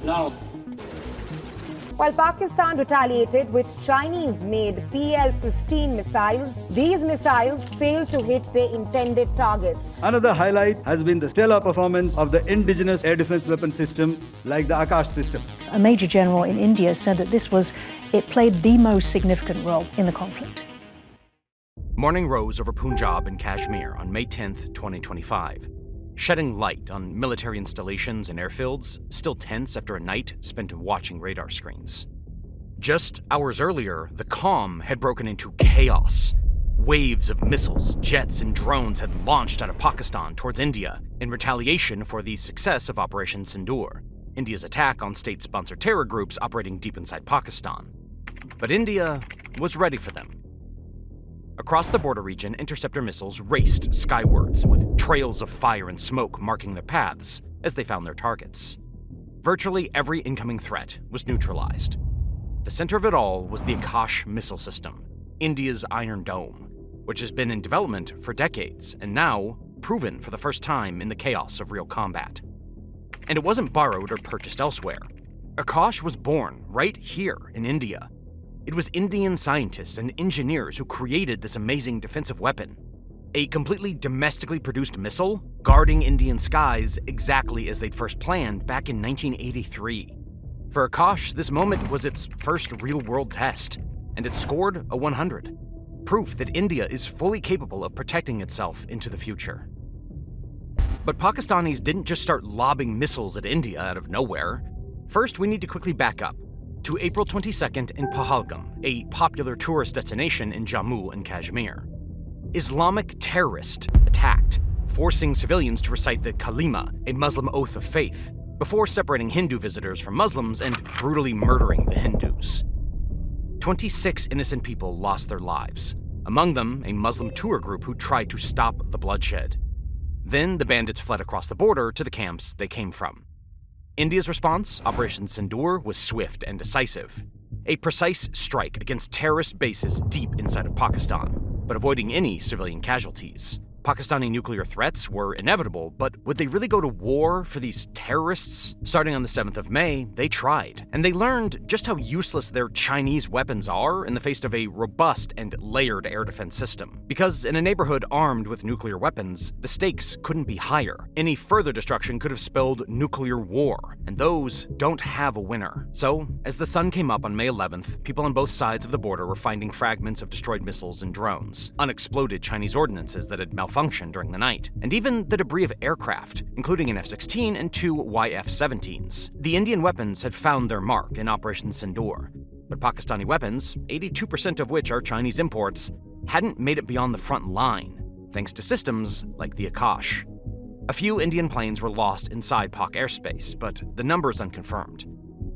Now. While Pakistan retaliated with Chinese-made PL-15 missiles, these missiles failed to hit their intended targets. Another highlight has been the stellar performance of the indigenous air defense weapon system like the Akash system. A major general in India said that it played the most significant role in the conflict. Morning rose over Punjab and Kashmir on May 10, 2025, shedding light on military installations and airfields, still tense after a night spent watching radar screens. Just hours earlier, the calm had broken into chaos. Waves of missiles, jets, and drones had launched out of Pakistan towards India in retaliation for the success of Operation Sindoor, India's attack on state-sponsored terror groups operating deep inside Pakistan. But India was ready for them. Across the border region, interceptor missiles raced skywards, with trails of fire and smoke marking their paths as they found their targets. Virtually every incoming threat was neutralized. The center of it all was the Akash missile system, India's Iron Dome, which has been in development for decades and now proven for the first time in the chaos of real combat. And it wasn't borrowed or purchased elsewhere. Akash was born right here in India. It was Indian scientists and engineers who created this amazing defensive weapon, a completely domestically produced missile guarding Indian skies exactly as they'd first planned back in 1983. For Akash, this moment was its first real-world test, and it scored a 100, proof that India is fully capable of protecting itself into the future. But Pakistanis didn't just start lobbing missiles at India out of nowhere. First, we need to quickly back up to April 22nd in Pahalgam, a popular tourist destination in Jammu and Kashmir. Islamic terrorists attacked, forcing civilians to recite the Kalima, a Muslim oath of faith, before separating Hindu visitors from Muslims and brutally murdering the Hindus. 26 innocent people lost their lives, among them a Muslim tour group who tried to stop the bloodshed. Then the bandits fled across the border to the camps they came from. India's response, Operation Sindoor, was swift and decisive. A precise strike against terrorist bases deep inside of Pakistan, but avoiding any civilian casualties. Pakistani nuclear threats were inevitable, but would they really go to war for these terrorists? Starting on the 7th of May, they tried, and they learned just how useless their Chinese weapons are in the face of a robust and layered air defense system. Because in a neighborhood armed with nuclear weapons, the stakes couldn't be higher. Any further destruction could have spelled nuclear war, and those don't have a winner. So, as the sun came up on May 11th, people on both sides of the border were finding fragments of destroyed missiles and drones, unexploded Chinese ordnances that had malfunctioned during the night, and even the debris of aircraft, including an F-16 and 2 YF-17s. The Indian weapons had found their mark in Operation Sindoor, but Pakistani weapons, 82% of which are Chinese imports, hadn't made it beyond the front line, thanks to systems like the Akash. A few Indian planes were lost inside Pak airspace, but the number is unconfirmed.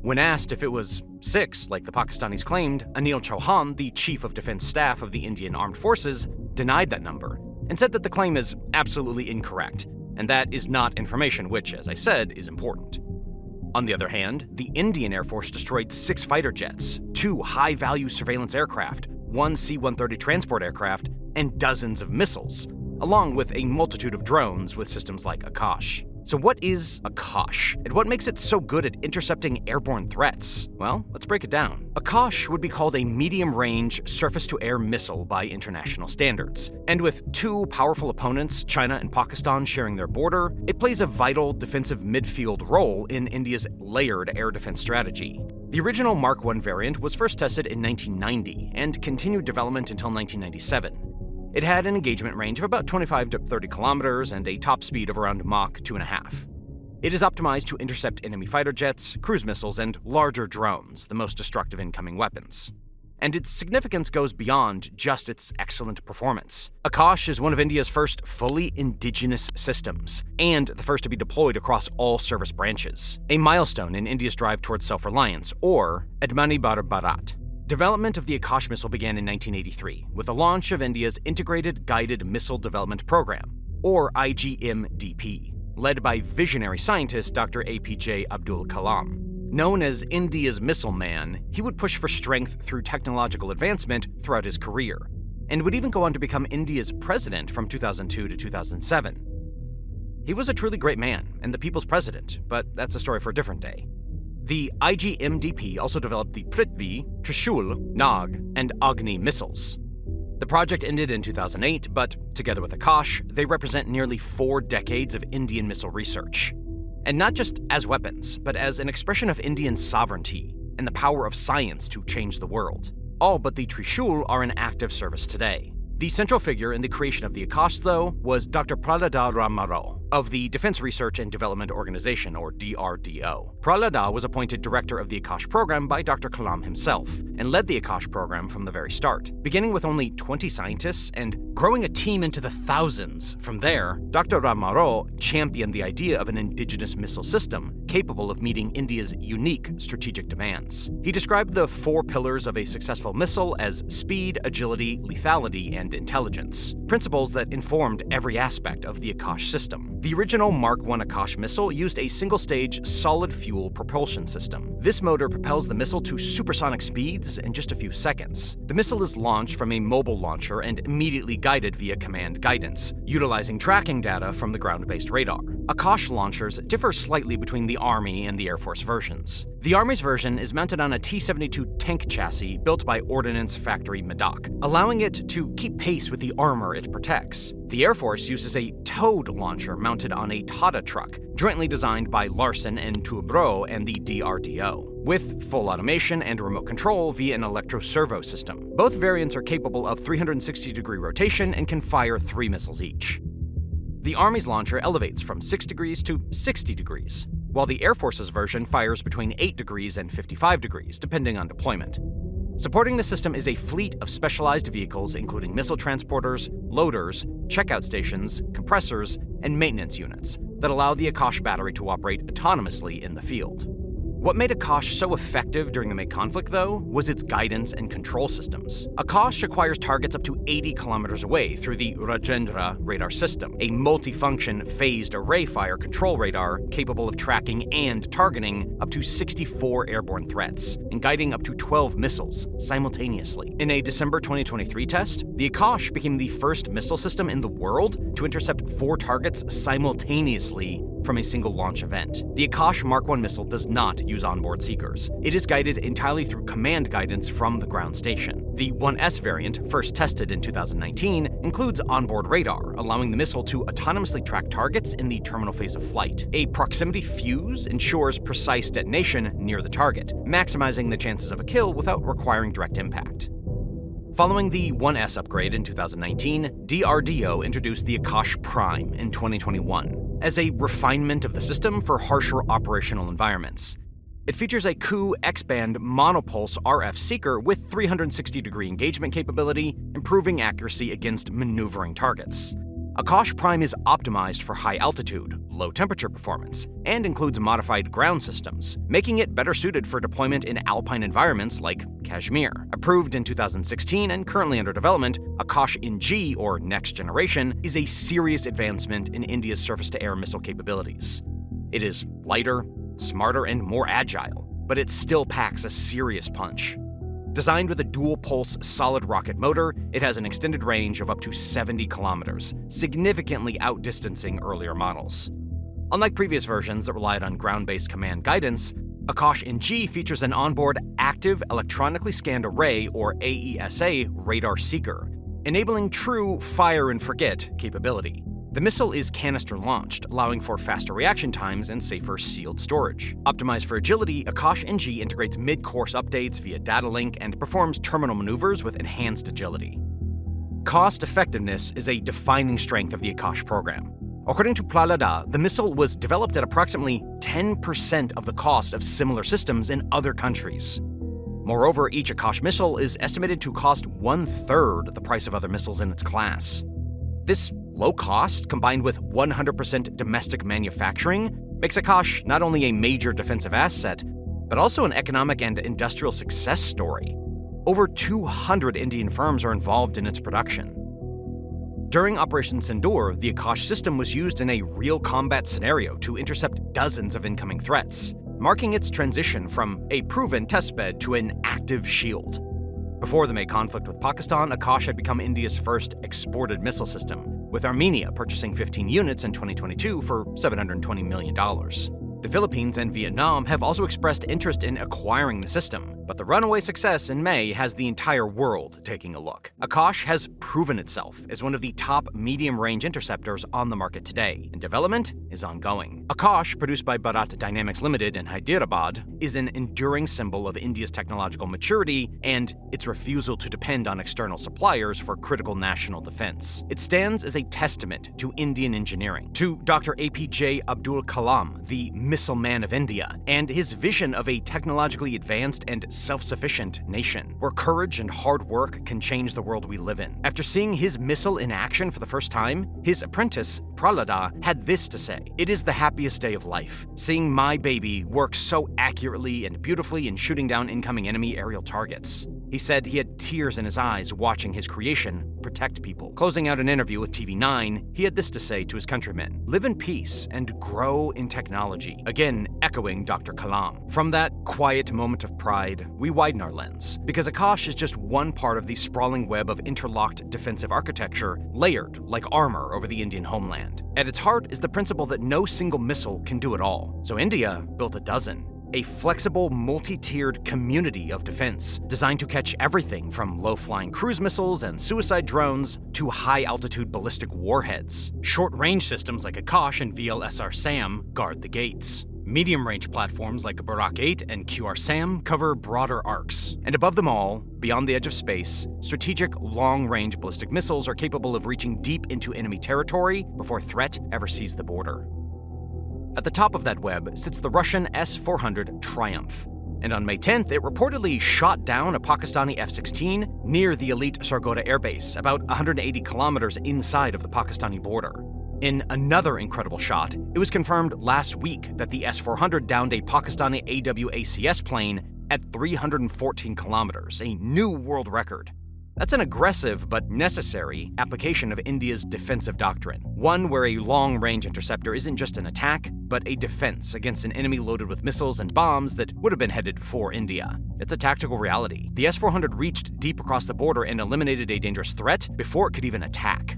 When asked if it was 6, like the Pakistanis claimed, Anil Chauhan, the chief of defense staff of the Indian Armed Forces, denied that number and said that the claim is absolutely incorrect, and that is not information which, as I said, is important. On the other hand, the Indian Air Force destroyed 6 fighter jets, 2 high-value surveillance aircraft, 1 C-130 transport aircraft, and dozens of missiles, along with a multitude of drones with systems like Akash. So what is Akash, and what makes it so good at intercepting airborne threats? Well, let's break it down. Akash would be called a medium-range surface-to-air missile by international standards. And with 2 powerful opponents, China and Pakistan, sharing their border, it plays a vital defensive midfield role in India's layered air defense strategy. The original Mark I variant was first tested in 1990 and continued development until 1997. It had an engagement range of about 25 to 30 kilometers and a top speed of around Mach 2.5. It is optimized to intercept enemy fighter jets, cruise missiles, and larger drones, the most destructive incoming weapons. And its significance goes beyond just its excellent performance. Akash is one of India's first fully indigenous systems, and the first to be deployed across all service branches, a milestone in India's drive towards self-reliance, or Admani Bar Bharat. Development of the Akash missile began in 1983 with the launch of India's Integrated Guided Missile Development Program, or IGMDP, led by visionary scientist Dr. APJ Abdul Kalam. Known as India's missile man, he would push for strength through technological advancement throughout his career, and would even go on to become India's president from 2002 to 2007. He was a truly great man and the people's president, but that's a story for a different day. The IGMDP also developed the Prithvi, Trishul, Nag, and Agni missiles. The project ended in 2008, but together with Akash, they represent nearly 4 decades of Indian missile research. And not just as weapons, but as an expression of Indian sovereignty and the power of science to change the world. All but the Trishul are in active service today. The central figure in the creation of the Akash, though, was Dr. Prahlada Ramarao of the Defense Research and Development Organization, or DRDO. Prahlada was appointed director of the Akash program by Dr. Kalam himself, and led the Akash program from the very start. Beginning with only 20 scientists and growing a team into the thousands, from there, Dr. Ramarao championed the idea of an indigenous missile system capable of meeting India's unique strategic demands. He described the 4 pillars of a successful missile as speed, agility, lethality, and intelligence, principles that informed every aspect of the Akash system. The original Mark I Akash missile used a single-stage solid-fuel propulsion system. This motor propels the missile to supersonic speeds in just a few seconds. The missile is launched from a mobile launcher and immediately guided via command guidance, utilizing tracking data from the ground-based radar. Akash launchers differ slightly between the Army and the Air Force versions. The Army's version is mounted on a T-72 tank chassis built by Ordnance Factory Medak, allowing it to keep pace with the armor it protects. The Air Force uses a towed launcher mounted on a Tata truck, jointly designed by Larsen and Toubro and the DRDO, with full automation and remote control via an electro-servo system. Both variants are capable of 360-degree rotation and can fire 3 missiles each. The Army's launcher elevates from 6 degrees to 60 degrees, while the Air Force's version fires between 8 degrees and 55 degrees, depending on deployment. Supporting the system is a fleet of specialized vehicles including missile transporters, loaders, checkout stations, compressors, and maintenance units that allow the Akash battery to operate autonomously in the field. What made Akash so effective during the May conflict, though, was its guidance and control systems. Akash acquires targets up to 80 kilometers away through the Rajendra radar system, a multifunction phased array fire control radar capable of tracking and targeting up to 64 airborne threats and guiding up to 12 missiles simultaneously. In a December 2023 test, the Akash became the first missile system in the world to intercept 4 targets simultaneously from a single launch event. The Akash Mark I missile does not use onboard seekers. It is guided entirely through command guidance from the ground station. The 1S variant, first tested in 2019, includes onboard radar, allowing the missile to autonomously track targets in the terminal phase of flight. A proximity fuse ensures precise detonation near the target, maximizing the chances of a kill without requiring direct impact. Following the 1S upgrade in 2019, DRDO introduced the Akash Prime in 2021 as a refinement of the system for harsher operational environments. It features a Ku X-band monopulse RF seeker with 360-degree engagement capability, improving accuracy against maneuvering targets. Akash Prime is optimized for high altitude, low temperature performance, and includes modified ground systems, making it better suited for deployment in alpine environments like Kashmir. Approved in 2016 and currently under development, Akash NG, or Next Generation, is a serious advancement in India's surface-to-air missile capabilities. It is lighter, smarter, and more agile, but it still packs a serious punch. Designed with a dual-pulse solid rocket motor, it has an extended range of up to 70 kilometers, significantly outdistancing earlier models. Unlike previous versions that relied on ground-based command guidance, Akash NG features an onboard Active Electronically Scanned Array, or AESA, radar seeker, enabling true fire-and-forget capability. The missile is canister-launched, allowing for faster reaction times and safer sealed storage. Optimized for agility, Akash NG integrates mid-course updates via data link and performs terminal maneuvers with enhanced agility. Cost-effectiveness is a defining strength of the Akash program. According to Prahlada, the missile was developed at approximately 10% of the cost of similar systems in other countries. Moreover, each Akash missile is estimated to cost 1/3 the price of other missiles in its class. This low cost, combined with 100% domestic manufacturing, makes Akash not only a major defensive asset, but also an economic and industrial success story. Over 200 Indian firms are involved in its production. During Operation Sindoor, the Akash system was used in a real combat scenario to intercept dozens of incoming threats, marking its transition from a proven testbed to an active shield. Before the May conflict with Pakistan, Akash had become India's first exported missile system, with Armenia purchasing 15 units in 2022 for $720 million. The Philippines and Vietnam have also expressed interest in acquiring the system, but the runaway success in May has the entire world taking a look. Akash has proven itself as one of the top medium-range interceptors on the market today, and development is ongoing. Akash, produced by Barak Dynamics Limited in Hyderabad, is an enduring symbol of India's technological maturity and its refusal to depend on external suppliers for critical national defense. It stands as a testament to Indian engineering, to Dr. APJ Abdul Kalam, the missile man of India, and his vision of a technologically advanced and self-sufficient nation, where courage and hard work can change the world we live in. After seeing his missile in action for the first time, his apprentice, Prahlada, had this to say: "It is the happiest day of life, seeing my baby work so accurately and beautifully in shooting down incoming enemy aerial targets." He said he had tears in his eyes watching his creation protect people. Closing out an interview with TV9, he had this to say to his countrymen: "Live in peace and grow in technology." Again, echoing Dr. Kalam. From that quiet moment of pride, we widen our lens, because Akash is just one part of the sprawling web of interlocked defensive architecture layered like armor over the Indian homeland. At its heart is the principle that no single missile can do it all. So India built a dozen. A flexible, multi-tiered community of defense designed to catch everything from low-flying cruise missiles and suicide drones to high-altitude ballistic warheads. Short-range systems like Akash and VL-SR SAM guard the gates. Medium-range platforms like Barak 8 and QR SAM cover broader arcs. And above them all, beyond the edge of space, strategic long-range ballistic missiles are capable of reaching deep into enemy territory before threat ever sees the border. At the top of that web sits the Russian S-400 Triumph, and on May 10th, it reportedly shot down a Pakistani F-16 near the elite Sargodha airbase, about 180 kilometers inside of the Pakistani border. In another incredible shot, it was confirmed last week that the S-400 downed a Pakistani AWACS plane at 314 kilometers, a new world record. That's an aggressive but necessary application of India's defensive doctrine, one where a long-range interceptor isn't just an attack, but a defense against an enemy loaded with missiles and bombs that would have been headed for India. It's a tactical reality. The S-400 reached deep across the border and eliminated a dangerous threat before it could even attack.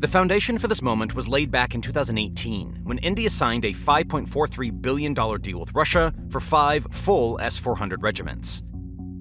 The foundation for this moment was laid back in 2018, when India signed a $5.43 billion deal with Russia for 5 full S-400 regiments.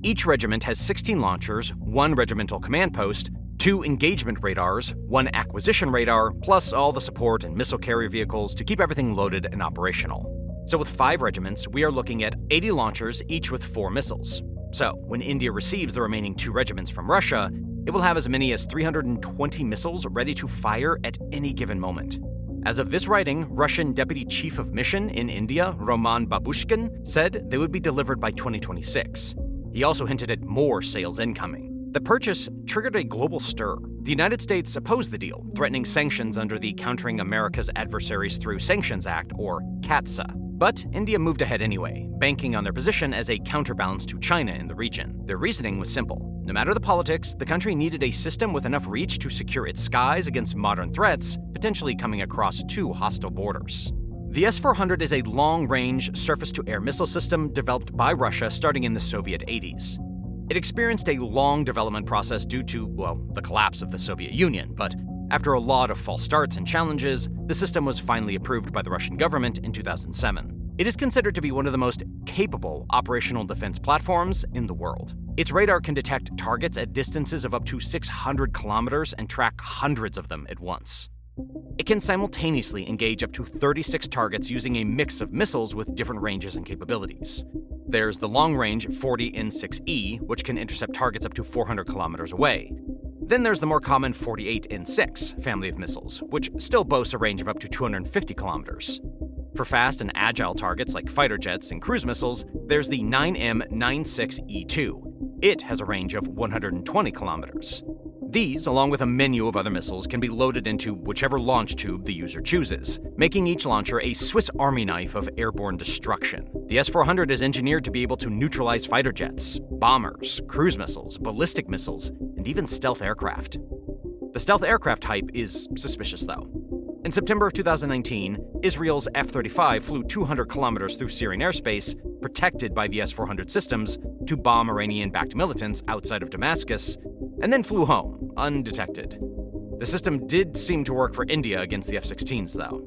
Each regiment has 16 launchers, 1 regimental command post, 2 engagement radars, 1 acquisition radar, plus all the support and missile carrier vehicles to keep everything loaded and operational. So with 5 regiments, we are looking at 80 launchers, each with 4 missiles. So when India receives the remaining 2 regiments from Russia, it will have as many as 320 missiles ready to fire at any given moment. As of this writing, Russian Deputy Chief of Mission in India, Roman Babushkin, said they would be delivered by 2026. He also hinted at more sales incoming. The purchase triggered a global stir. The United States opposed the deal, threatening sanctions under the Countering America's Adversaries Through Sanctions Act, or CAATSA. But India moved ahead anyway, banking on their position as a counterbalance to China in the region. Their reasoning was simple. No matter the politics, the country needed a system with enough reach to secure its skies against modern threats, potentially coming across 2 hostile borders. The S-400 is a long-range surface-to-air missile system developed by Russia starting in the Soviet 80s. It experienced a long development process due to, well, the collapse of the Soviet Union, but after a lot of false starts and challenges, the system was finally approved by the Russian government in 2007. It is considered to be one of the most capable operational defense platforms in the world. Its radar can detect targets at distances of up to 600 kilometers and track hundreds of them at once. It can simultaneously engage up to 36 targets using a mix of missiles with different ranges and capabilities. There's the long-range 40N6E, which can intercept targets up to 400 kilometers away. Then there's the more common 48N6 family of missiles, which still boasts a range of up to 250 kilometers. For fast and agile targets like fighter jets and cruise missiles, there's the 9M96E2. It has a range of 120 kilometers. These, along with a menu of other missiles, can be loaded into whichever launch tube the user chooses, making each launcher a Swiss Army knife of airborne destruction. The S-400 is engineered to be able to neutralize fighter jets, bombers, cruise missiles, ballistic missiles, and even stealth aircraft. The stealth aircraft hype is suspicious, though. In September of 2019, Israel's F-35 flew 200 kilometers through Syrian airspace, protected by the S-400 systems, to bomb Iranian-backed militants outside of Damascus, and then flew home, undetected. The system did seem to work for India against the F-16s, though.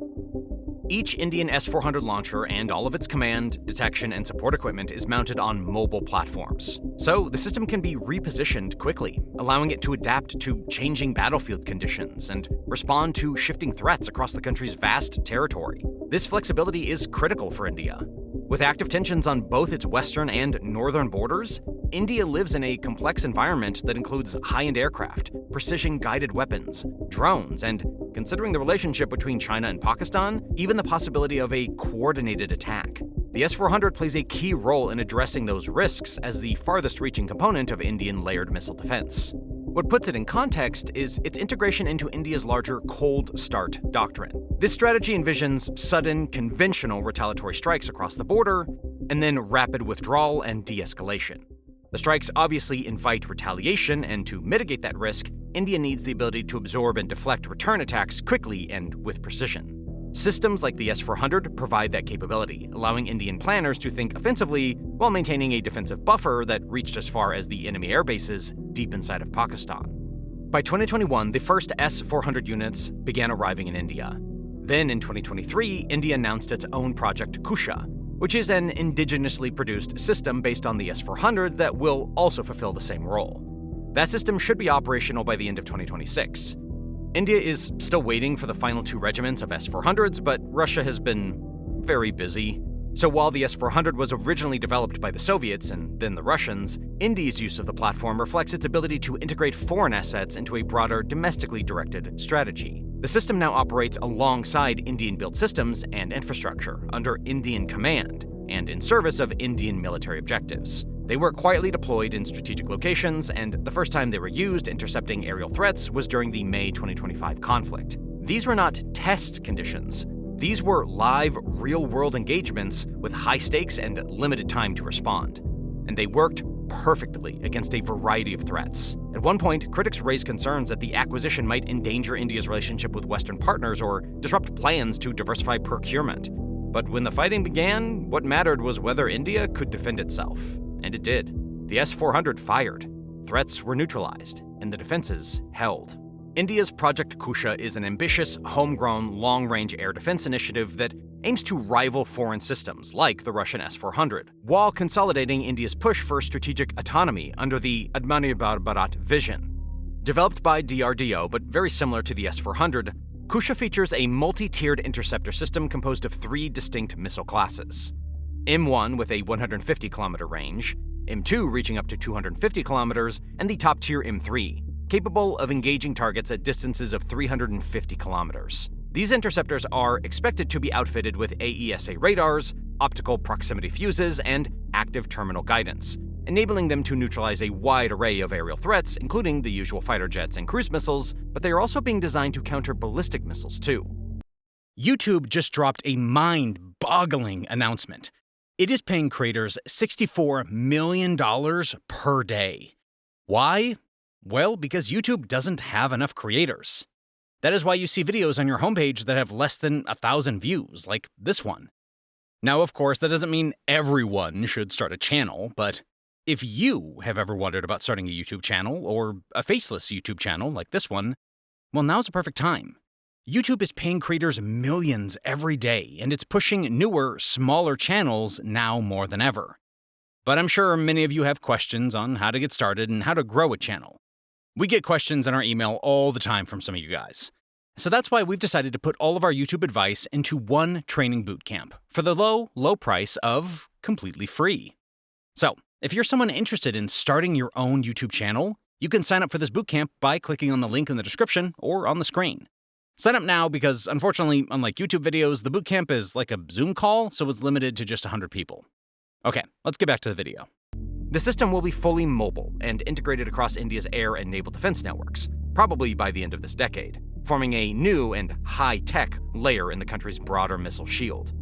Each Indian S-400 launcher and all of its command, detection, and support equipment is mounted on mobile platforms. So the system can be repositioned quickly, allowing it to adapt to changing battlefield conditions and respond to shifting threats across the country's vast territory. This flexibility is critical for India. With active tensions on both its western and northern borders, India lives in a complex environment that includes high-end aircraft, precision-guided weapons, drones, and, considering the relationship between China and Pakistan, even the possibility of a coordinated attack. The S-400 plays a key role in addressing those risks as the farthest-reaching component of Indian layered missile defense. What puts it in context is its integration into India's larger cold start doctrine. This strategy envisions sudden, conventional retaliatory strikes across the border, and then rapid withdrawal and de-escalation. The strikes obviously invite retaliation, and to mitigate that risk, India needs the ability to absorb and deflect return attacks quickly and with precision. Systems like the S-400 provide that capability, allowing Indian planners to think offensively while maintaining a defensive buffer that reached as far as the enemy air bases deep inside of Pakistan. By 2021, the first S-400 units began arriving in India. Then in 2023, India announced its own project Kusha, which is an indigenously produced system based on the S-400 that will also fulfill the same role. That system should be operational by the end of 2026. India is still waiting for the final 2 regiments of S-400s, but Russia has been very busy. So while the S-400 was originally developed by the Soviets and then the Russians, India's use of the platform reflects its ability to integrate foreign assets into a broader, domestically directed strategy. The system now operates alongside Indian-built systems and infrastructure under Indian command and in service of Indian military objectives. They were quietly deployed in strategic locations, and the first time they were used intercepting aerial threats was during the May 2025 conflict. These were not test conditions. These were live, real-world engagements with high stakes and limited time to respond. And they worked perfectly against a variety of threats. At one point, critics raised concerns that the acquisition might endanger India's relationship with Western partners or disrupt plans to diversify procurement. But when the fighting began, what mattered was whether India could defend itself. And it did. The S-400 fired, threats were neutralized, and the defenses held. India's Project Kusha is an ambitious, homegrown, long-range air defense initiative that aims to rival foreign systems like the Russian S-400, while consolidating India's push for strategic autonomy under the Atmanirbhar Bharat vision. Developed by DRDO, but very similar to the S-400, Kusha features a multi-tiered interceptor system composed of 3 distinct missile classes. M1 with a 150-kilometer range, M2 reaching up to 250 kilometers, and the top-tier M3, capable of engaging targets at distances of 350 kilometers. These interceptors are expected to be outfitted with AESA radars, optical proximity fuses, and active terminal guidance, enabling them to neutralize a wide array of aerial threats, including the usual fighter jets and cruise missiles, but they are also being designed to counter ballistic missiles too. YouTube just dropped a mind-boggling announcement. It is paying creators $64 million per day. Why? Well, because YouTube doesn't have enough creators. That is why you see videos on your homepage that have less than 1,000 views, like this one. Now, of course, that doesn't mean everyone should start a channel, but if you have ever wondered about starting a YouTube channel, or a faceless YouTube channel like this one, well, now's the perfect time. YouTube is paying creators millions every day, and it's pushing newer, smaller channels now more than ever. But I'm sure many of you have questions on how to get started and how to grow a channel. We get questions in our email all the time from some of you guys. So that's why we've decided to put all of our YouTube advice into one training bootcamp for the low price of completely free. So, if you're someone interested in starting your own YouTube channel, you can sign up for this bootcamp by clicking on the link in the description or on the screen. Sign up now because, unfortunately, unlike YouTube videos, the bootcamp is like a Zoom call, so it's limited to just 100 people. Okay, let's get back to the video. The system will be fully mobile and integrated across India's air and naval defense networks, probably by the end of this decade, forming a new and high-tech layer in the country's broader missile shield.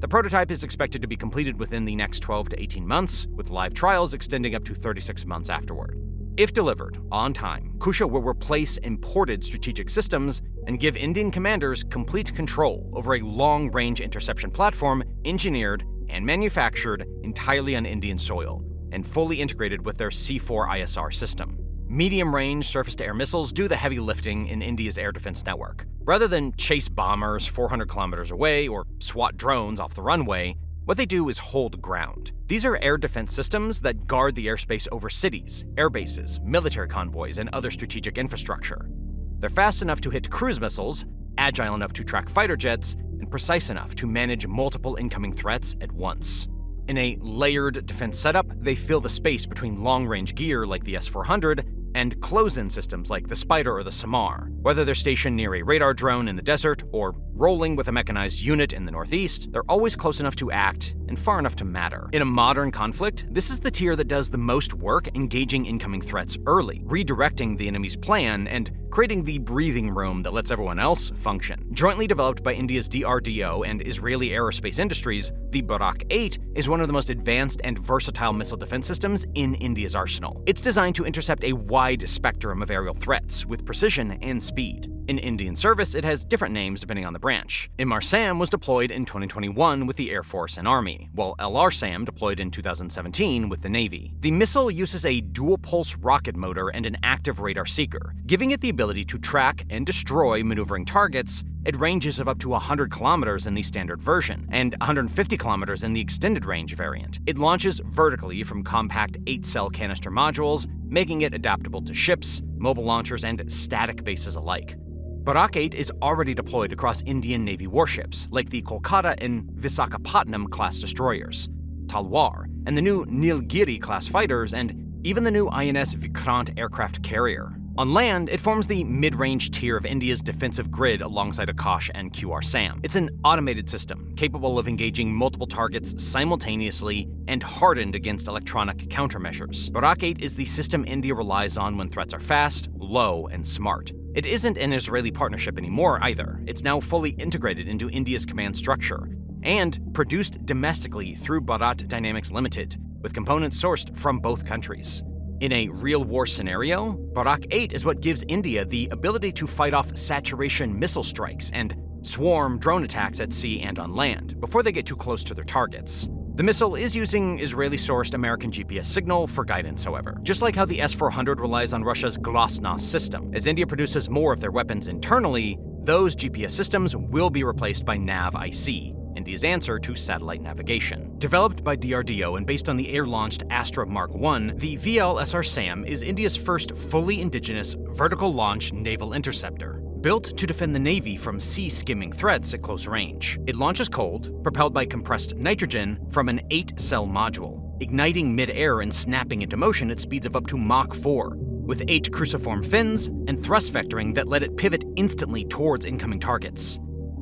The prototype is expected to be completed within the next 12 to 18 months, with live trials extending up to 36 months afterward. If delivered on time, Kusha will replace imported strategic systems and give Indian commanders complete control over a long-range interception platform engineered and manufactured entirely on Indian soil and fully integrated with their C4 ISR system. Medium-range surface-to-air missiles do the heavy lifting in India's air defense network. Rather than chase bombers 400 kilometers away or swat drones off the runway, what they do is hold ground. These are air defense systems that guard the airspace over cities, air bases, military convoys, and other strategic infrastructure. They're fast enough to hit cruise missiles, agile enough to track fighter jets, and precise enough to manage multiple incoming threats at once. In a layered defense setup, they fill the space between long-range gear like the S-400 and close-in systems like the Spyder or the Samar. Whether they're stationed near a radar drone in the desert or rolling with a mechanized unit in the northeast, they're always close enough to act and far enough to matter. In a modern conflict, this is the tier that does the most work engaging incoming threats early, redirecting the enemy's plan and creating the breathing room that lets everyone else function. Jointly developed by India's DRDO and Israeli aerospace industries, the Barak 8 is one of the most advanced and versatile missile defense systems in India's arsenal. It's designed to intercept a wide spectrum of aerial threats with precision and speed. In Indian service, it has different names depending on the branch. MR-SAM was deployed in 2021 with the Air Force and Army, while LR-SAM deployed in 2017 with the Navy. The missile uses a dual-pulse rocket motor and an active radar seeker, giving it the ability to track and destroy maneuvering targets at ranges of up to 100 kilometers in the standard version, and 150 kilometers in the extended range variant. It launches vertically from compact 8-cell canister modules, making it adaptable to ships, mobile launchers, and static bases alike. Barak 8 is already deployed across Indian Navy warships, like the Kolkata and Visakhapatnam class destroyers, Talwar, and the new Nilgiri-class fighters, and even the new INS Vikrant aircraft carrier. On land, it forms the mid-range tier of India's defensive grid alongside Akash and QR-SAM. It's an automated system, capable of engaging multiple targets simultaneously and hardened against electronic countermeasures. Barak 8 is the system India relies on when threats are fast, low, and smart. It isn't an Israeli partnership anymore either. It's now fully integrated into India's command structure and produced domestically through Bharat Dynamics Limited, with components sourced from both countries. In a real war scenario, Barak 8 is what gives India the ability to fight off saturation missile strikes and swarm drone attacks at sea and on land before they get too close to their targets. The missile is using Israeli-sourced American GPS signal for guidance, however. Just like how the S-400 relies on Russia's GLONASS system. As India produces more of their weapons internally, those GPS systems will be replaced by NAV-IC, India's answer to satellite navigation. Developed by DRDO and based on the air-launched Astra Mark I, the VL SR SAM is India's first fully indigenous vertical-launch naval interceptor, built to defend the Navy from sea-skimming threats at close range. It launches cold, propelled by compressed nitrogen from an 8-cell module, igniting mid-air and snapping into motion at speeds of up to Mach 4, with 8 cruciform fins and thrust vectoring that let it pivot instantly towards incoming targets.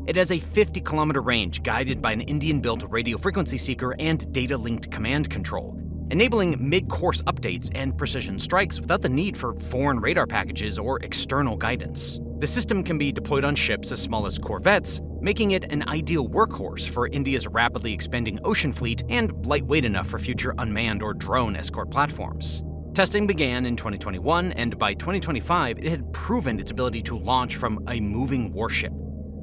It has a 50-kilometer range guided by an Indian-built radio frequency seeker and data-linked command control, enabling mid-course updates and precision strikes without the need for foreign radar packages or external guidance. The system can be deployed on ships as small as corvettes, making it an ideal workhorse for India's rapidly expanding ocean fleet and lightweight enough for future unmanned or drone escort platforms. Testing began in 2021, and by 2025, it had proven its ability to launch from a moving warship,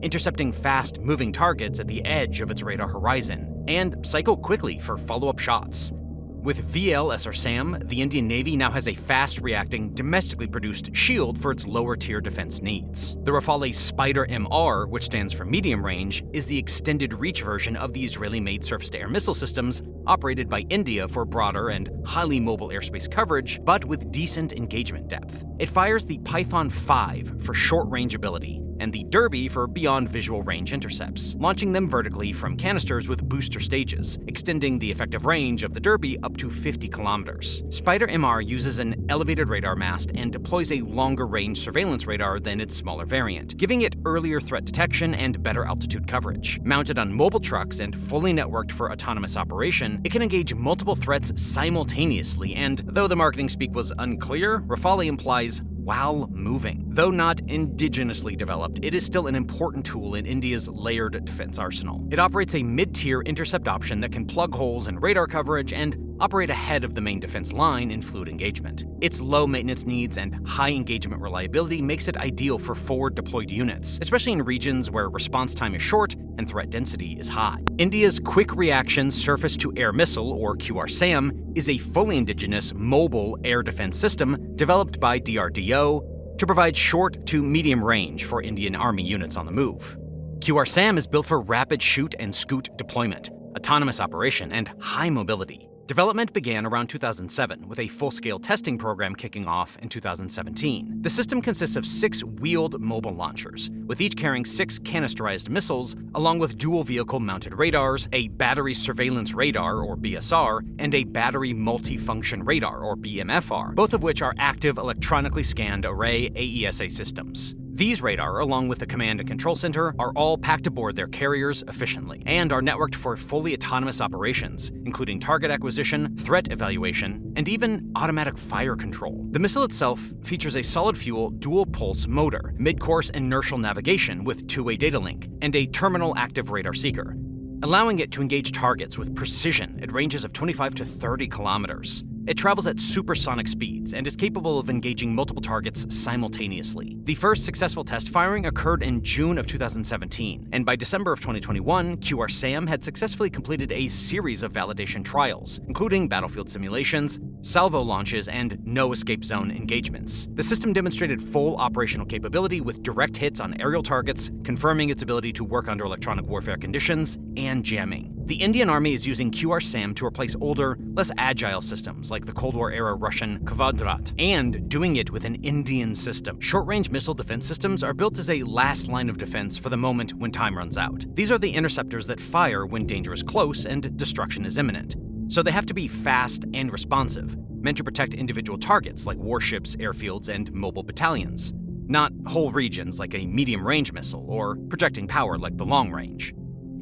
intercepting fast-moving targets at the edge of its radar horizon, and cycle quickly for follow-up shots. With VL SR SAM, the Indian Navy now has a fast-reacting, domestically produced shield for its lower-tier defense needs. The Rafale Spyder MR, which stands for medium range, is the extended-reach version of the Israeli-made surface-to-air missile systems operated by India for broader and highly mobile airspace coverage, but with decent engagement depth. It fires the Python 5 for short-range ability, and the Derby for beyond visual range intercepts, launching them vertically from canisters with booster stages, extending the effective range of the Derby up to 50 kilometers. Spyder MR uses an elevated radar mast and deploys a longer-range surveillance radar than its smaller variant, giving it earlier threat detection and better altitude coverage. Mounted on mobile trucks and fully networked for autonomous operation, it can engage multiple threats simultaneously, and though the marketing speak was unclear, Rafale implies while moving. Though not indigenously developed, it is still an important tool in India's layered defense arsenal. It operates a mid-tier intercept option that can plug holes in radar coverage and operate ahead of the main defense line in fluid engagement. Its low maintenance needs and high engagement reliability makes it ideal for forward-deployed units, especially in regions where response time is short and threat density is high. India's Quick Reaction Surface-to-Air Missile, or QRSAM, is a fully indigenous mobile air defense system developed by DRDO to provide short to medium range for Indian Army units on the move. QRSAM is built for rapid shoot and scoot deployment, autonomous operation, and high mobility. Development began around 2007, with a full-scale testing program kicking off in 2017. The system consists of 6 wheeled mobile launchers, with each carrying 6 canisterized missiles, along with dual-vehicle-mounted radars, a battery surveillance radar, or BSR, and a battery multifunction radar, or BMFR, both of which are active electronically scanned array AESA systems. These radar, along with the command and control center, are all packed aboard their carriers efficiently and are networked for fully autonomous operations, including target acquisition, threat evaluation, and even automatic fire control. The missile itself features a solid-fuel dual-pulse motor, mid-course inertial navigation with two-way data link, and a terminal active radar seeker, allowing it to engage targets with precision at ranges of 25 to 30 kilometers. It travels at supersonic speeds and is capable of engaging multiple targets simultaneously. The first successful test firing occurred in June of 2017, and by December of 2021, QRSAM had successfully completed a series of validation trials, including battlefield simulations, salvo launches, and no-escape zone engagements. The system demonstrated full operational capability with direct hits on aerial targets, confirming its ability to work under electronic warfare conditions, and jamming. The Indian Army is using QRSAM to replace older, less agile systems like the Cold War-era Russian Kvadrat, and doing it with an Indian system. Short-range missile defense systems are built as a last line of defense for the moment when time runs out. These are the interceptors that fire when danger is close and destruction is imminent. So they have to be fast and responsive, meant to protect individual targets like warships, airfields, and mobile battalions, not whole regions like a medium-range missile or projecting power like the long-range.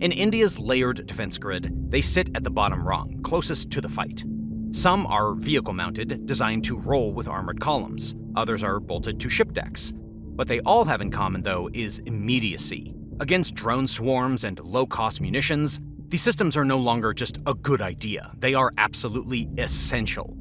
In India's layered defense grid, they sit at the bottom rung, closest to the fight. Some are vehicle-mounted, designed to roll with armored columns. Others are bolted to ship decks. What they all have in common, though, is immediacy. Against drone swarms and low-cost munitions, these systems are no longer just a good idea. They are absolutely essential.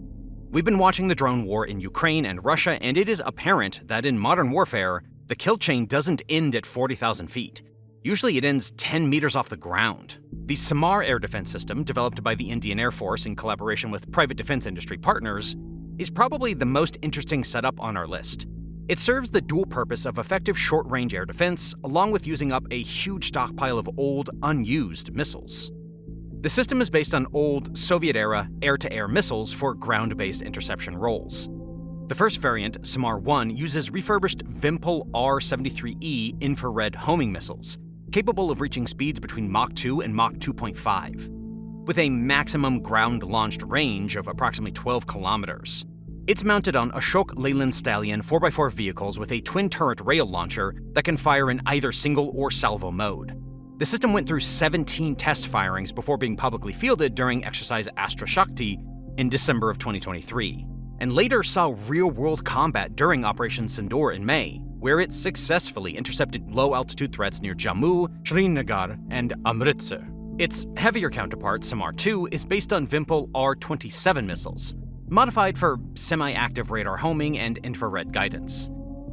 We've been watching the drone war in Ukraine and Russia, and it is apparent that in modern warfare, the kill chain doesn't end at 40,000 feet. Usually it ends 10 meters off the ground. The Samar air defense system, developed by the Indian Air Force in collaboration with private defense industry partners, is probably the most interesting setup on our list. It serves the dual purpose of effective short-range air defense, along with using up a huge stockpile of old, unused missiles. The system is based on old Soviet-era air-to-air missiles for ground-based interception roles. The first variant, Samar 1, uses refurbished Vimpel R-73E infrared homing missiles, capable of reaching speeds between Mach 2 and Mach 2.5, with a maximum ground-launched range of approximately 12 kilometers. It's mounted on Ashok Leyland Stallion 4x4 vehicles with a twin-turret rail launcher that can fire in either single or salvo mode. The system went through 17 test firings before being publicly fielded during Exercise Astra Shakti in December of 2023, and later saw real-world combat during Operation Sindoor in May, where it successfully intercepted low-altitude threats near Jammu, Srinagar, and Amritsar. Its heavier counterpart, Samar 2, is based on Vimpel R-27 missiles, modified for semi-active radar homing and infrared guidance.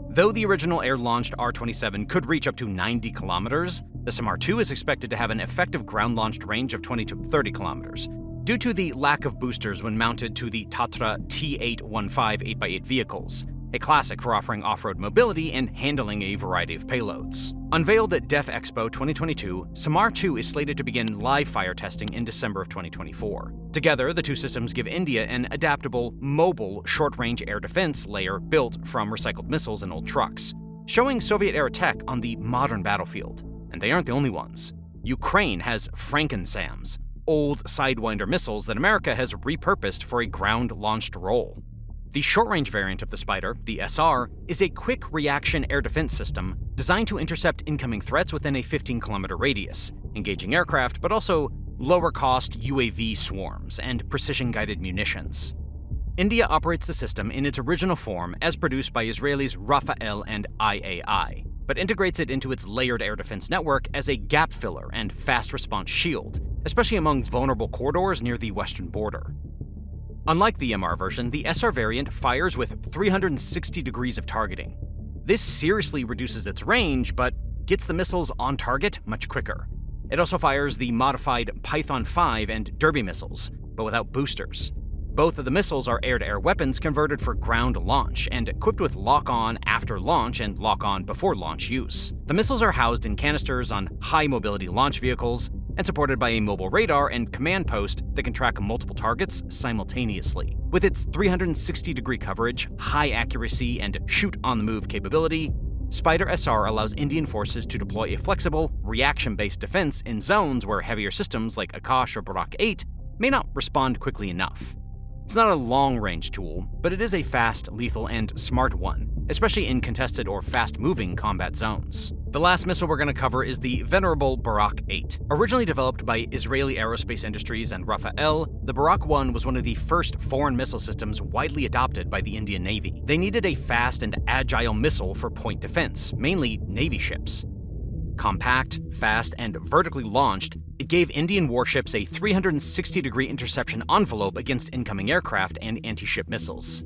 Though the original air-launched R-27 could reach up to 90 kilometers, the Samar 2 is expected to have an effective ground-launched range of 20 to 30 kilometers, due to the lack of boosters when mounted to the Tatra T815 8x8 vehicles, a classic for offering off-road mobility and handling a variety of payloads. Unveiled at Def Expo 2022, Samar 2 is slated to begin live fire testing in December of 2024. Together, the two systems give India an adaptable, mobile, short-range air defense layer built from recycled missiles and old trucks, showing Soviet-era tech on the modern battlefield. And they aren't the only ones. Ukraine has Frankensams, old Sidewinder missiles that America has repurposed for a ground-launched role. The short-range variant of the Spyder, the SR, is a quick reaction air defense system designed to intercept incoming threats within a 15-kilometer radius, engaging aircraft, but also lower-cost UAV swarms and precision-guided munitions. India operates the system in its original form as produced by Israelis Rafael and IAI, but integrates it into its layered air defense network as a gap filler and fast response shield, especially among vulnerable corridors near the western border. Unlike the MR version, the SR variant fires with 360 degrees of targeting. This seriously reduces its range, but gets the missiles on target much quicker. It also fires the modified Python 5 and Derby missiles, but without boosters. Both of the missiles are air-to-air weapons converted for ground launch and equipped with lock-on after launch and lock-on before launch use. The missiles are housed in canisters on high-mobility launch vehicles and supported by a mobile radar and command post that can track multiple targets simultaneously. With its 360-degree coverage, high accuracy, and shoot-on-the-move capability, Spyder SR allows Indian forces to deploy a flexible, reaction-based defense in zones where heavier systems like Akash or Barak 8 may not respond quickly enough. It's not a long-range tool, but it is a fast, lethal, and smart one, especially in contested or fast-moving combat zones. The last missile we're going to cover is the venerable Barak 8. Originally developed by Israeli Aerospace Industries and Rafael, the Barak 1 was one of the first foreign missile systems widely adopted by the Indian Navy. They needed a fast and agile missile for point defense, mainly Navy ships. Compact, fast, and vertically launched, it gave Indian warships a 360-degree interception envelope against incoming aircraft and anti-ship missiles.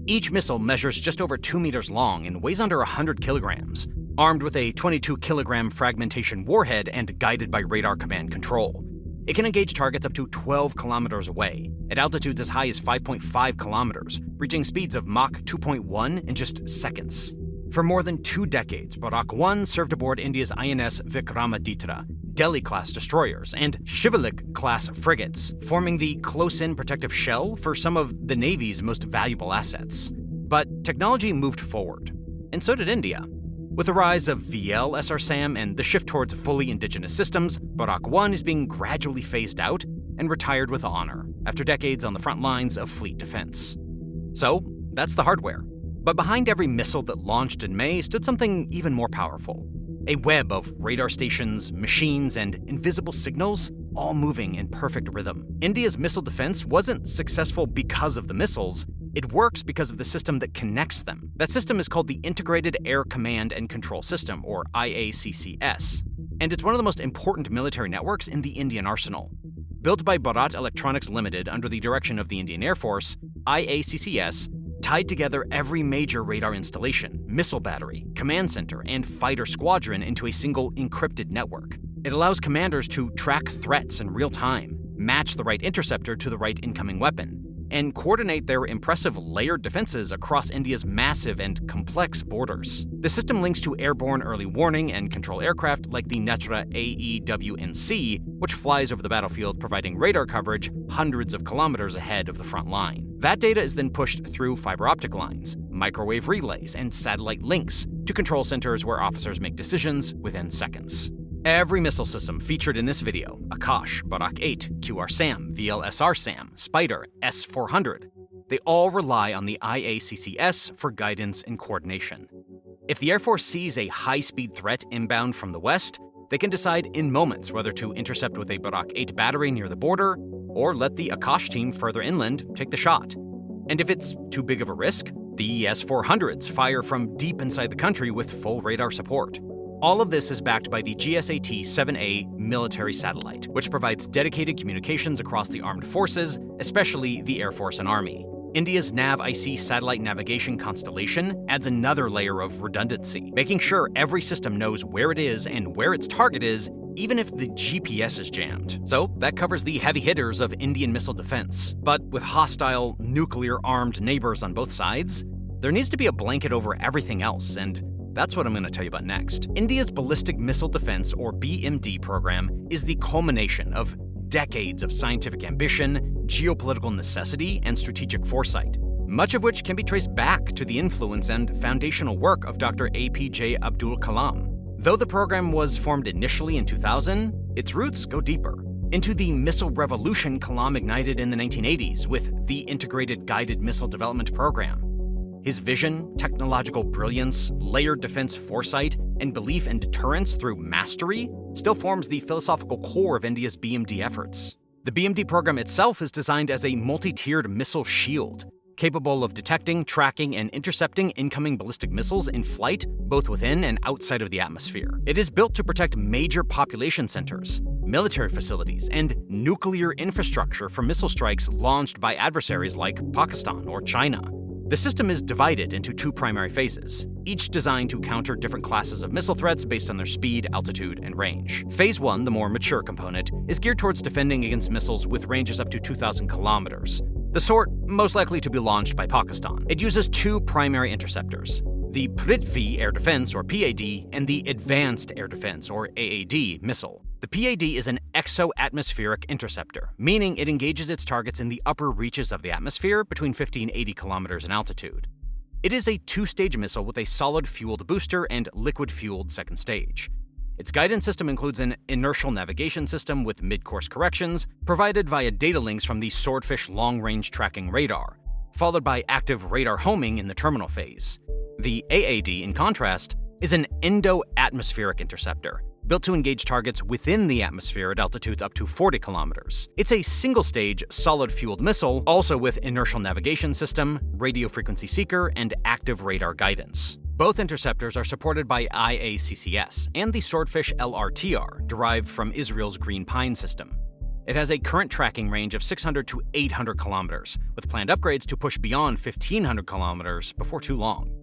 Each missile measures just over 2 meters long and weighs under 100 kilograms, armed with a 22-kilogram fragmentation warhead and guided by radar command control. It can engage targets up to 12 kilometers away, at altitudes as high as 5.5 kilometers, reaching speeds of Mach 2.1 in just seconds. For more than 2 decades, Barak 1 served aboard India's INS Vikramaditya, Delhi-class destroyers, and Shivalik-class frigates, forming the close-in protective shell for some of the Navy's most valuable assets. But technology moved forward, and so did India. With the rise of VL SR-SAM and the shift towards fully indigenous systems, Barak 1 is being gradually phased out and retired with honor, after decades on the front lines of fleet defense. So, that's the hardware. But behind every missile that launched in May stood something even more powerful. A web of radar stations, machines, and invisible signals, all moving in perfect rhythm. India's missile defense wasn't successful because of the missiles. It works because of the system that connects them. That system is called the Integrated Air Command and Control System, or IACCS. And it's one of the most important military networks in the Indian arsenal. Built by Bharat Electronics Limited under the direction of the Indian Air Force, IACCS tied together every major radar installation, missile battery, command center, and fighter squadron into a single encrypted network. It allows commanders to track threats in real time, match the right interceptor to the right incoming weapon, and coordinate their impressive layered defenses across India's massive and complex borders. The system links to airborne early warning and control aircraft like the Netra AEWNC, which flies over the battlefield providing radar coverage hundreds of kilometers ahead of the front line. That data is then pushed through fiber optic lines, microwave relays, and satellite links to control centers where officers make decisions within seconds. Every missile system featured in this video, Akash, Barak 8, QR-SAM, VL-SR-SAM, Spyder S-400, they all rely on the IACCS for guidance and coordination. If the Air Force sees a high-speed threat inbound from the west, they can decide in moments whether to intercept with a Barak 8 battery near the border or let the Akash team further inland take the shot. And if it's too big of a risk, the S-400s fire from deep inside the country with full radar support. All of this is backed by the GSAT-7A military satellite, which provides dedicated communications across the armed forces, especially the Air Force and Army. India's NAV-IC satellite navigation constellation adds another layer of redundancy, making sure every system knows where it is and where its target is, even if the GPS is jammed. So that covers the heavy hitters of Indian missile defense. But with hostile, nuclear-armed neighbors on both sides, there needs to be a blanket over everything else, and that's what I'm going to tell you about next. India's Ballistic Missile Defense, or BMD program, is the culmination of decades of scientific ambition, geopolitical necessity, and strategic foresight, much of which can be traced back to the influence and foundational work of Dr. APJ Abdul Kalam. Though the program was formed initially in 2000, its roots go deeper, into the missile revolution Kalam ignited in the 1980s with the Integrated Guided Missile Development Program. His vision, technological brilliance, layered defense foresight, and belief in deterrence through mastery still forms the philosophical core of India's BMD efforts. The BMD program itself is designed as a multi-tiered missile shield, capable of detecting, tracking, and intercepting incoming ballistic missiles in flight, both within and outside of the atmosphere. It is built to protect major population centers, military facilities, and nuclear infrastructure for missile strikes launched by adversaries like Pakistan or China. The system is divided into two primary phases, each designed to counter different classes of missile threats based on their speed, altitude, and range. Phase 1, the more mature component, is geared towards defending against missiles with ranges up to 2,000 kilometers, the sort most likely to be launched by Pakistan. It uses two primary interceptors, the Prithvi Air Defense, or PAD, and the Advanced Air Defense, or AAD, missile. The PAD is an exo-atmospheric interceptor, meaning it engages its targets in the upper reaches of the atmosphere between 50 and 80 kilometers in altitude. It is a two-stage missile with a solid-fueled booster and liquid-fueled second stage. Its guidance system includes an inertial navigation system with mid-course corrections, provided via data links from the Swordfish long-range tracking radar, followed by active radar homing in the terminal phase. The AAD, in contrast, is an endo-atmospheric interceptor, built to engage targets within the atmosphere at altitudes up to 40 kilometers. It's a single-stage, solid-fueled missile, also with inertial navigation system, radio frequency seeker, and active radar guidance. Both interceptors are supported by IACCS and the Swordfish LRTR, derived from Israel's Green Pine system. It has a current tracking range of 600 to 800 kilometers, with planned upgrades to push beyond 1,500 kilometers before too long.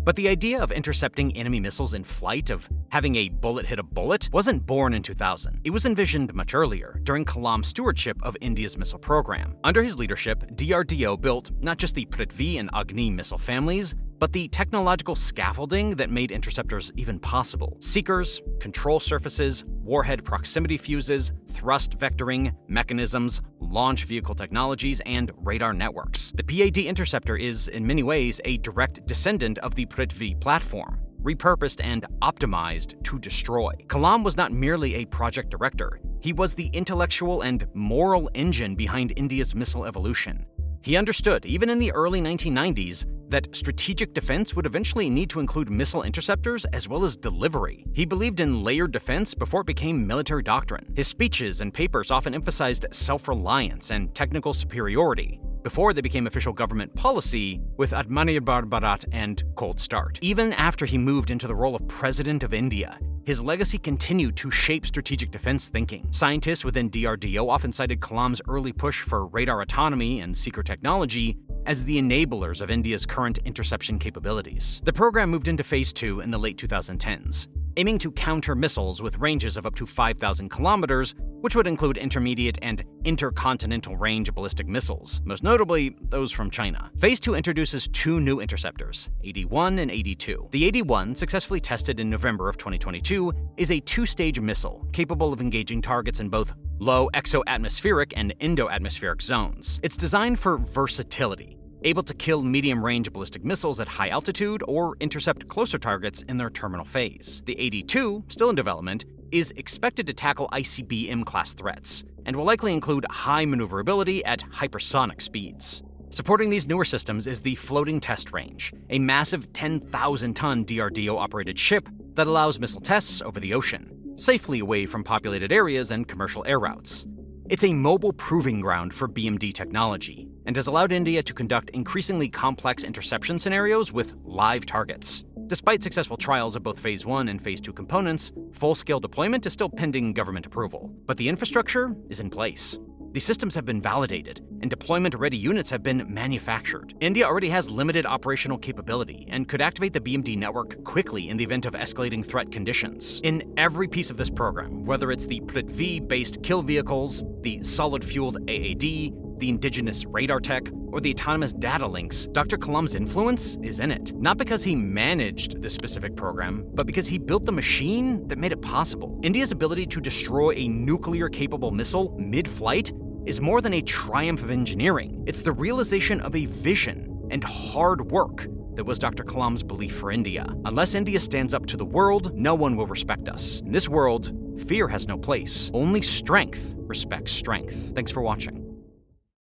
But the idea of intercepting enemy missiles in flight, of having a bullet hit a bullet, wasn't born in 2000. It was envisioned much earlier, during Kalam's stewardship of India's missile program. Under his leadership, DRDO built not just the Prithvi and Agni missile families, but the technological scaffolding that made interceptors even possible. Seekers, control surfaces, warhead proximity fuses, thrust vectoring, mechanisms, launch vehicle technologies, and radar networks. The PAD interceptor is, in many ways, a direct descendant of the Prithvi platform, repurposed and optimized to destroy. Kalam was not merely a project director. He was the intellectual and moral engine behind India's missile evolution. He understood, even in the early 1990s, that strategic defense would eventually need to include missile interceptors as well as delivery. He believed in layered defense before it became military doctrine. His speeches and papers often emphasized self-reliance and technical superiority, before they became official government policy with Atmanirbhar Bharat and Cold Start. Even after he moved into the role of President of India, his legacy continued to shape strategic defense thinking. Scientists within DRDO often cited Kalam's early push for radar autonomy and seeker technology as the enablers of India's current interception capabilities. The program moved into Phase 2 in the late 2010s, aiming to counter missiles with ranges of up to 5,000 kilometers, which would include intermediate and intercontinental range ballistic missiles, most notably those from China. Phase 2 introduces two new interceptors, AD-1 and AD-2. The AD-1, successfully tested in November of 2022, is a two-stage missile capable of engaging targets in both low exo-atmospheric and endo-atmospheric zones. It's designed for versatility, able to kill medium-range ballistic missiles at high altitude or intercept closer targets in their terminal phase. The AD-2, still in development, is expected to tackle ICBM-class threats, and will likely include high maneuverability at hypersonic speeds. Supporting these newer systems is the Floating Test Range, a massive 10,000-ton DRDO-operated ship that allows missile tests over the ocean, safely away from populated areas and commercial air routes. It's a mobile proving ground for BMD technology, and has allowed India to conduct increasingly complex interception scenarios with live targets. Despite successful trials of both Phase 1 and Phase 2 components, full-scale deployment is still pending government approval. But the infrastructure is in place. These systems have been validated, and deployment-ready units have been manufactured. India already has limited operational capability and could activate the BMD network quickly in the event of escalating threat conditions. In every piece of this program, whether it's the Prithvi-based kill vehicles, the solid-fueled AAD, the indigenous radar tech, or the autonomous data links, Dr. Kalam's influence is in it. Not because he managed this specific program, but because he built the machine that made it possible. India's ability to destroy a nuclear-capable missile mid-flight is more than a triumph of engineering. It's the realization of a vision and hard work that was Dr. Kalam's belief for India. Unless India stands up to the world, no one will respect us. In this world, fear has no place. Only strength respects strength. Thanks for watching.